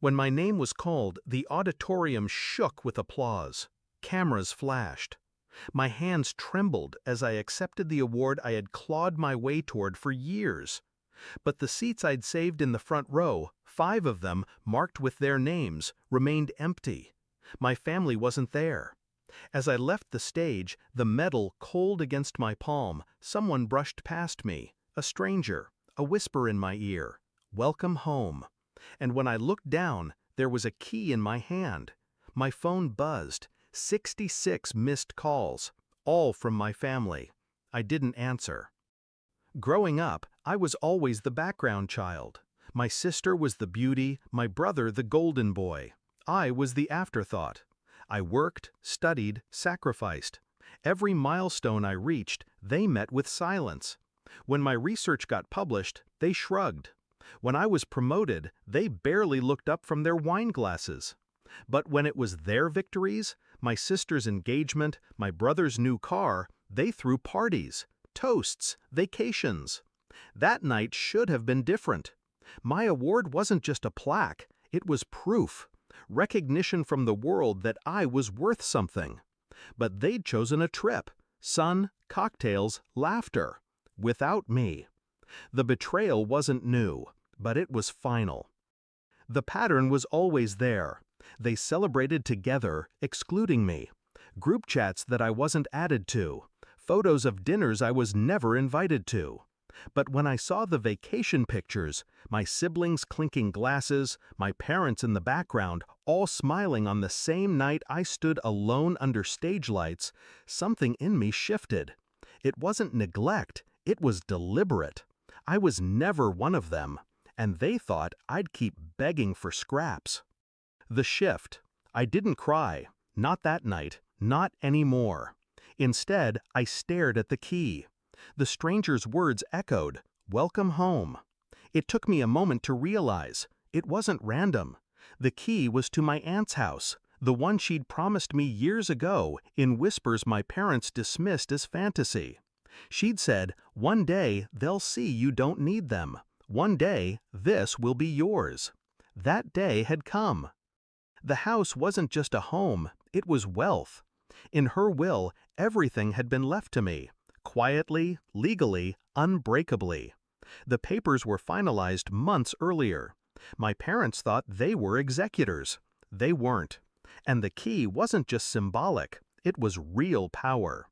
When my name was called, the auditorium shook with applause. Cameras flashed. My hands trembled as I accepted the award I had clawed my way toward for years. But the seats I'd saved in the front row, 5 of them marked with their names, remained empty. My family wasn't there. As I left the stage, the medal cold against my palm, someone brushed past me, a stranger, a whisper in my ear, "Welcome home." And when I looked down, there was a key in my hand. My phone buzzed, 66 missed calls, all from my family. I didn't answer. Growing up, I was always the background child. My sister was the beauty, my brother the golden boy. I was the afterthought. I worked, studied, sacrificed. Every milestone I reached, they met with silence. When my research got published, they shrugged. When I was promoted, they barely looked up from their wine glasses. But when it was their victories, my sister's engagement, my brother's new car, they threw parties, toasts, vacations. That night should have been different. My award wasn't just a plaque, it was proof, recognition from the world that I was worth something. But they'd chosen a trip, sun, cocktails, laughter, without me. The betrayal wasn't new, but it was final. The pattern was always there. They celebrated together, excluding me. Group chats that I wasn't added to. Photos of dinners I was never invited to. But when I saw the vacation pictures, my siblings clinking glasses, my parents in the background, all smiling on the same night I stood alone under stage lights, something in me shifted. It wasn't neglect, it was deliberate. I was never one of them, and they thought I'd keep begging for scraps. The shift. I didn't cry, not that night, not anymore. Instead, I stared at the key. The stranger's words echoed, "Welcome home." It took me a moment to realize it wasn't random. The key was to my aunt's house, the one she'd promised me years ago in whispers my parents dismissed as fantasy. She'd said, "One day they'll see you don't need them. One day this will be yours." That day had come. The house wasn't just a home, it was wealth. In her will, everything had been left to me, quietly, legally, unbreakably. The papers were finalized months earlier. My parents thought they were executors. They weren't. And the key wasn't just symbolic, it was real power.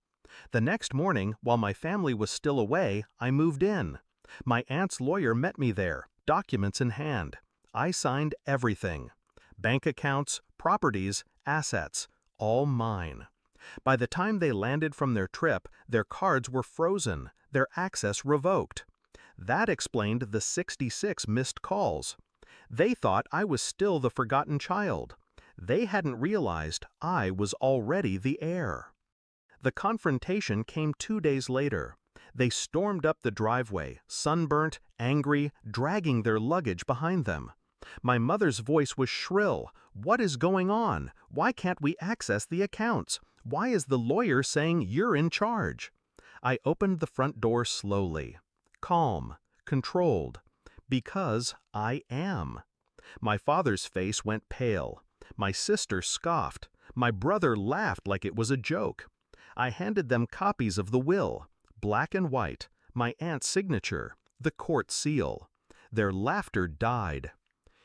The next morning, while my family was still away, I moved in. My aunt's lawyer met me there, documents in hand. I signed everything. Bank accounts, properties, assets, all mine. By the time they landed from their trip, their cards were frozen, their access revoked. That explained the 66 missed calls. They thought I was still the forgotten child. They hadn't realized I was already the heir. The confrontation came 2 days later. They stormed up the driveway, sunburnt, angry, dragging their luggage behind them. My mother's voice was shrill. "What is going on? Why can't we access the accounts? Why is the lawyer saying you're in charge?" I opened the front door slowly. Calm, controlled. Because I am. My father's face went pale. My sister scoffed. My brother laughed like it was a joke. I handed them copies of the will, black and white, my aunt's signature, the court seal. Their laughter died.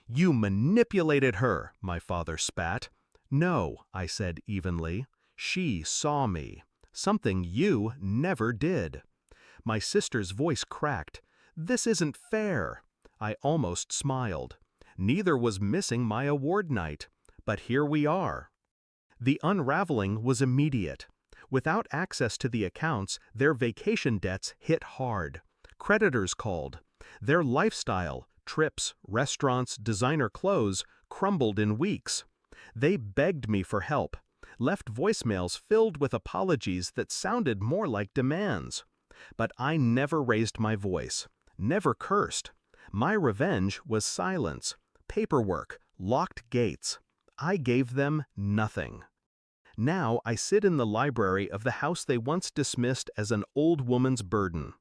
"You manipulated her," my father spat. "No," I said evenly. "She saw me. Something you never did." My sister's voice cracked. "This isn't fair." I almost smiled. Neither was missing my award night. But here we are. The unraveling was immediate. Without access to the accounts, their vacation debts hit hard. Creditors called. Their lifestyle, trips, restaurants, designer clothes, crumbled in weeks. They begged me for help, left voicemails filled with apologies that sounded more like demands. But I never raised my voice, never cursed. My revenge was silence, paperwork, locked gates. I gave them nothing. Now I sit in the library of the house they once dismissed as an old woman's burden.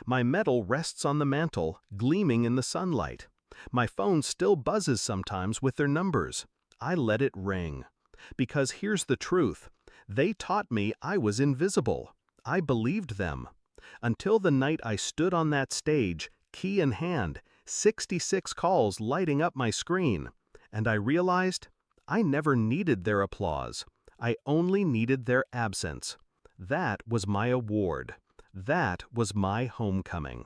My medal rests on the mantel, gleaming in the sunlight. My phone still buzzes sometimes with their numbers. I let it ring. Because here's the truth. They taught me I was invisible. I believed them. Until the night I stood on that stage, key in hand, 66 calls lighting up my screen, and I realized I never needed their applause. I only needed their absence. That was my award. That was my homecoming.